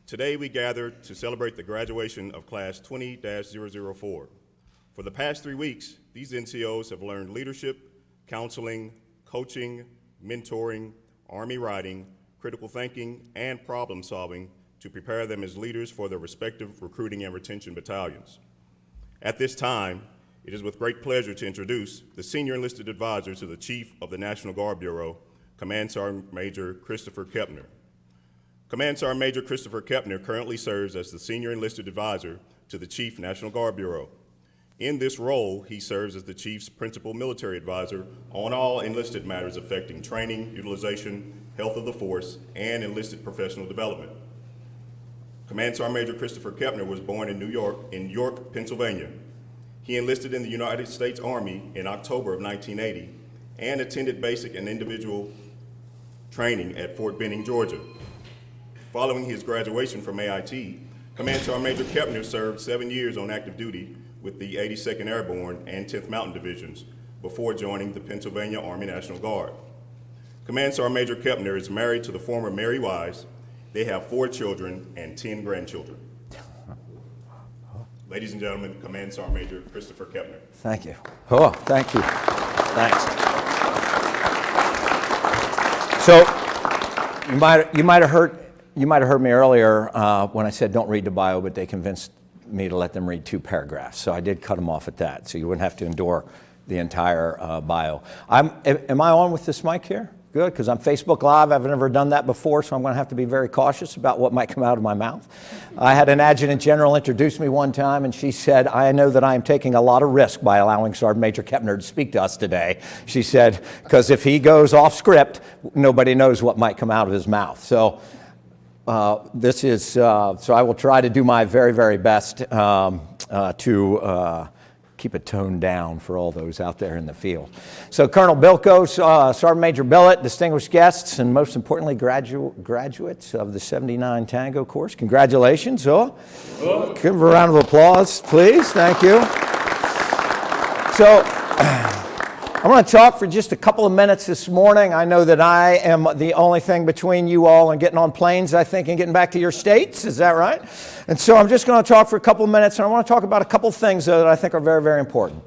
Today we gather to celebrate the graduation of Class 20-004. For the past 3 weeks, these NCOs have learned leadership, counseling, coaching, mentoring, Army writing, critical thinking, and problem solving to prepare them as leaders for their respective recruiting and retention battalions. At this time, it is with great pleasure to introduce the Senior Enlisted Advisor to the Chief of the National Guard Bureau, Command Sergeant Major Christopher Kepner. Command Sergeant Major Christopher Kepner currently serves as the Senior Enlisted Advisor to the Chief National Guard Bureau. In this role, he serves as the Chief's Principal Military Advisor on all enlisted matters affecting training, utilization, health of the force, and enlisted professional development. Command Sergeant Major Christopher Kepner was born in York, Pennsylvania. He enlisted in the United States Army in October of 1980 and attended basic and individual training at Fort Benning, Georgia. Following his graduation from AIT, Command Sergeant Major Kepner served 7 years on active duty with the 82nd Airborne and 10th Mountain Divisions before joining the Pennsylvania Army National Guard. Command Sergeant Major Kepner is married to the former Mary Wise. They have 4 children and 10 grandchildren. Ladies and gentlemen, Command Sergeant Major Christopher Kepner. Thank you. Oh, thank you. Thanks. So you might have heard me earlier when I said don't read the bio, but they convinced me to let them read 2 paragraphs. So I did cut them off at that, so you wouldn't have to endure the entire bio. Am I on with this mic here? Good, because I'm Facebook Live. I've never done that before, so I'm going to have to be very cautious about what might come out of my mouth. I had an adjutant general introduce me one time, and she said, I know that I am taking a lot of risk by allowing Sergeant Major Kepner to speak to us today. She said, because if he goes off script, nobody knows what might come out of his mouth. So so I will try to do my very, very best to keep it toned down for all those out there in the field. So Colonel Bilko, Sergeant Major Billett, distinguished guests, and most importantly, graduates of the 79 Tango course, congratulations. Give a round of applause, please. Thank you. So I'm going to talk for just a couple of minutes this morning. I know that I am the only thing between you all and getting on planes, I think, and getting back to your states. Is that right? And so I'm just going to talk for a couple of minutes, and I want to talk about a couple of things that I think are very, very important.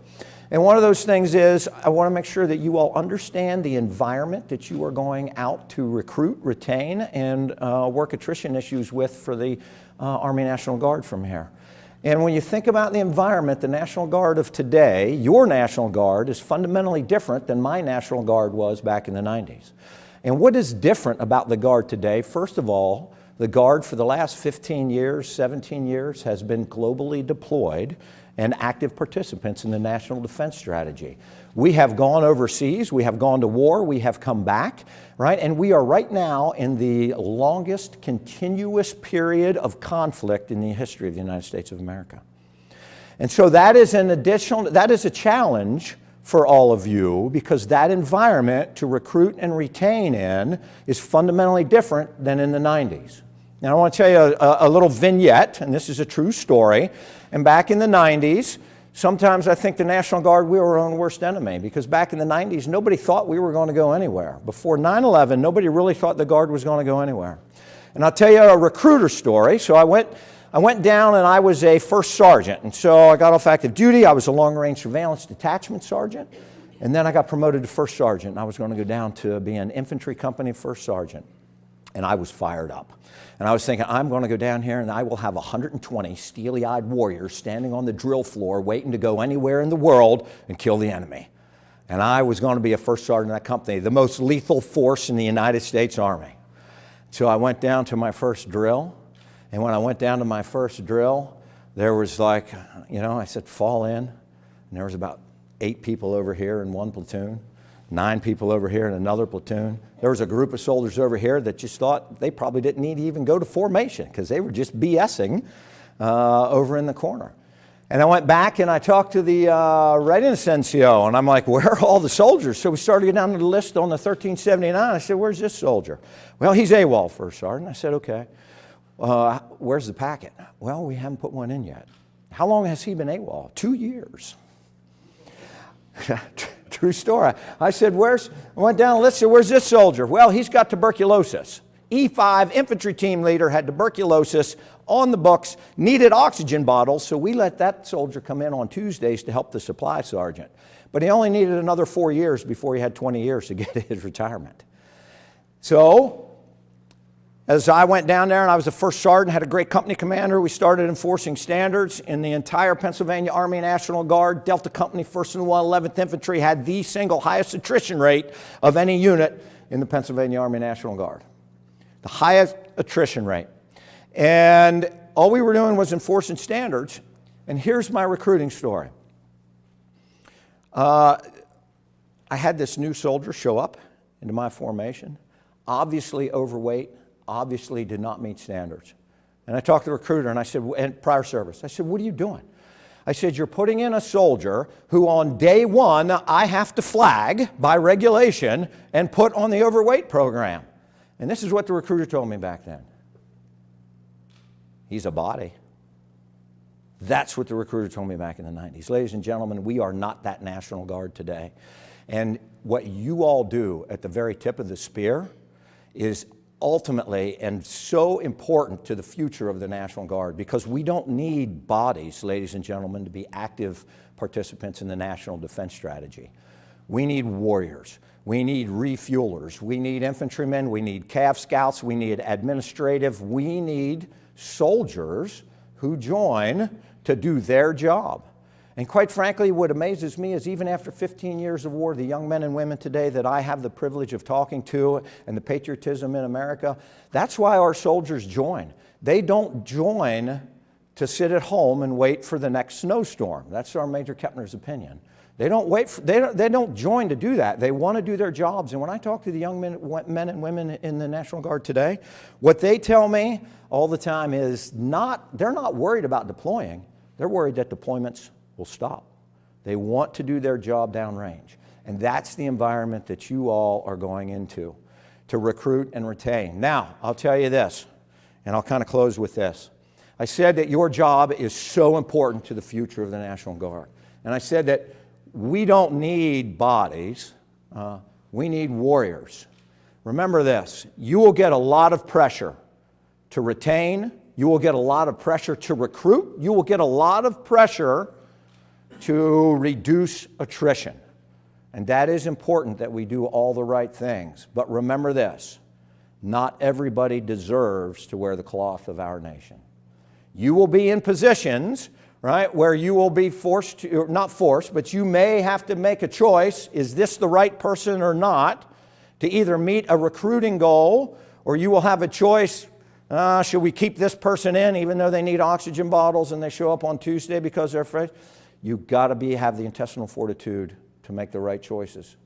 And one of those things is I want to make sure that you all understand the environment that you are going out to recruit, retain, and work attrition issues with for the Army National Guard from here. And when you think about the environment, the National Guard of today, your National Guard, is fundamentally different than my National Guard was back in the 90s. And what is different about the Guard today? First of all, the Guard for the last 15 years, 17 years has been globally deployed and active participants in the National Defense Strategy. We have gone overseas, we have gone to war, we have come back, right? And we are right now in the longest continuous period of conflict in the history of the United States of America. And so that is a challenge for all of you, because that environment to recruit and retain in is fundamentally different than in the 90s. Now I want to tell you a little vignette, and this is a true story. And back in the 90s, sometimes I think the National Guard, we were our own worst enemy, because back in the 90s, nobody thought we were going to go anywhere. Before 9/11, nobody really thought the Guard was going to go anywhere. And I'll tell you a recruiter story. So I went down and I was a first sergeant. And so I got off active duty. I was a long-range surveillance detachment sergeant. And then I got promoted to first sergeant. And I was going to go down to be an infantry company first sergeant. And I was fired up. And I was thinking, I'm going to go down here and I will have 120 steely-eyed warriors standing on the drill floor waiting to go anywhere in the world and kill the enemy. And I was going to be a first sergeant in that company, the most lethal force in the United States Army. So I went down to my first drill. And when I went down to my first drill, there was like, I said, fall in. And there was about 8 people over here in one platoon. 9 people over here in another platoon. There was a group of soldiers over here that just thought they probably didn't need to even go to formation because they were just BSing over in the corner. And I went back and I talked to the readiness NCO, and I'm like, where are all the soldiers? So we started to get down to the list on the 1379. I said, where's this soldier? Well, he's AWOL, First Sergeant. I said, okay. Where's the packet? Well, we haven't put one in yet. How long has he been AWOL? 2 years. True story. I said, I went down the list, said, where's this soldier? Well, he's got tuberculosis. E5 infantry team leader had tuberculosis on the books, needed oxygen bottles, so we let that soldier come in on Tuesdays to help the supply sergeant. But he only needed another 4 years before he had 20 years to get his retirement. So, as I went down there and I was the first sergeant, had a great company commander, we started enforcing standards in the entire Pennsylvania Army National Guard. Delta Company, 1st and 11th Infantry, had the single highest attrition rate of any unit in the Pennsylvania Army National Guard. The highest attrition rate. And all we were doing was enforcing standards. And here's my recruiting story. I had this new soldier show up into my formation, obviously overweight, obviously did not meet standards. And I talked to the recruiter and I said, and prior service, I said, what are you doing? I said, you're putting in a soldier who on day one I have to flag by regulation and put on the overweight program. And this is what the recruiter told me back then. He's a body. That's what the recruiter told me back in the 90s. Ladies and gentlemen, we are not that National Guard today. And what you all do at the very tip of the spear is ultimately and so important to the future of the National Guard, because we don't need bodies, ladies and gentlemen, to be active participants in the national defense strategy. We need warriors. We need refuelers. We need infantrymen. We need Cav Scouts. We need administrative. We need soldiers who join to do their job. And quite frankly, what amazes me is even after 15 years of war, the young men and women today that I have the privilege of talking to and the patriotism in America, that's why our soldiers join. They don't join to sit at home and wait for the next snowstorm. That's our Major Kepner's opinion. They don't wait for, they don't join to do that. They want to do their jobs. And when I talk to the young men and women in the National Guard today, what they tell me all the time is they're not worried about deploying. They're worried that deployments will stop. They want to do their job downrange. And that's the environment that you all are going into, to recruit and retain. Now, I'll tell you this, and I'll kind of close with this. I said that your job is so important to the future of the National Guard. And I said that we don't need bodies, we need warriors. Remember this, you will get a lot of pressure to retain, you will get a lot of pressure to recruit, you will get a lot of pressure to reduce attrition. And that is important that we do all the right things. But remember this, not everybody deserves to wear the cloth of our nation. You will be in positions, right, where you will be forced to, not forced, but you may have to make a choice. Is this the right person or not? To either meet a recruiting goal, or you will have a choice, should we keep this person in even though they need oxygen bottles and they show up on Tuesday because they're afraid? You've got to have the intestinal fortitude to make the right choices.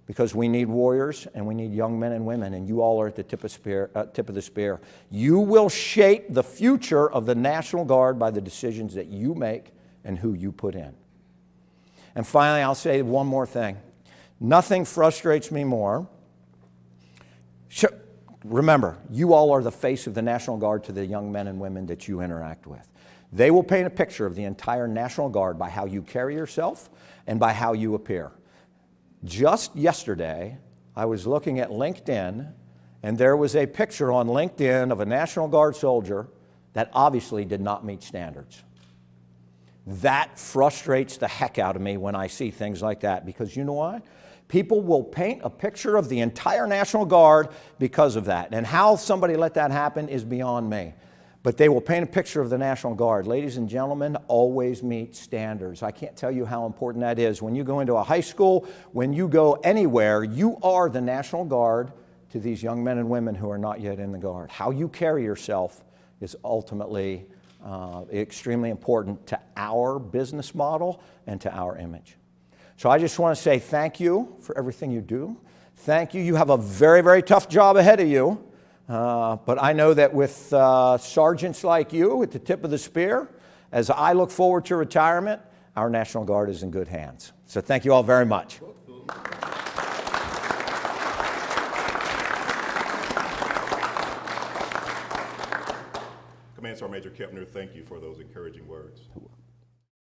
Because we need warriors and we need young men and women, and you all are at the tip of the spear. You will shape the future of the National Guard by the decisions that you make and who you put in. And finally, I'll say one more thing. Nothing frustrates me more. Remember, you all are the face of the National Guard to the young men and women that you interact with. They will paint a picture of the entire National Guard by how you carry yourself and by how you appear. Just yesterday, I was looking at LinkedIn, and there was a picture on LinkedIn of a National Guard soldier that obviously did not meet standards. That frustrates the heck out of me when I see things like that, because you know why? People will paint a picture of the entire National Guard because of that. And how somebody let that happen is beyond me. But they will paint a picture of the National Guard. Ladies and gentlemen, always meet standards. I can't tell you how important that is. When you go into a high school, when you go anywhere, you are the National Guard to these young men and women who are not yet in the Guard. How you carry yourself is ultimately extremely important to our business model and to our image. So I just want to say thank you for everything you do. Thank you. You have a very, very tough job ahead of you. But I know that with sergeants like you at the tip of the spear, as I look forward to retirement, our National Guard is in good hands. So thank you all very much. Command Sergeant Major Kepner, thank you for those encouraging words.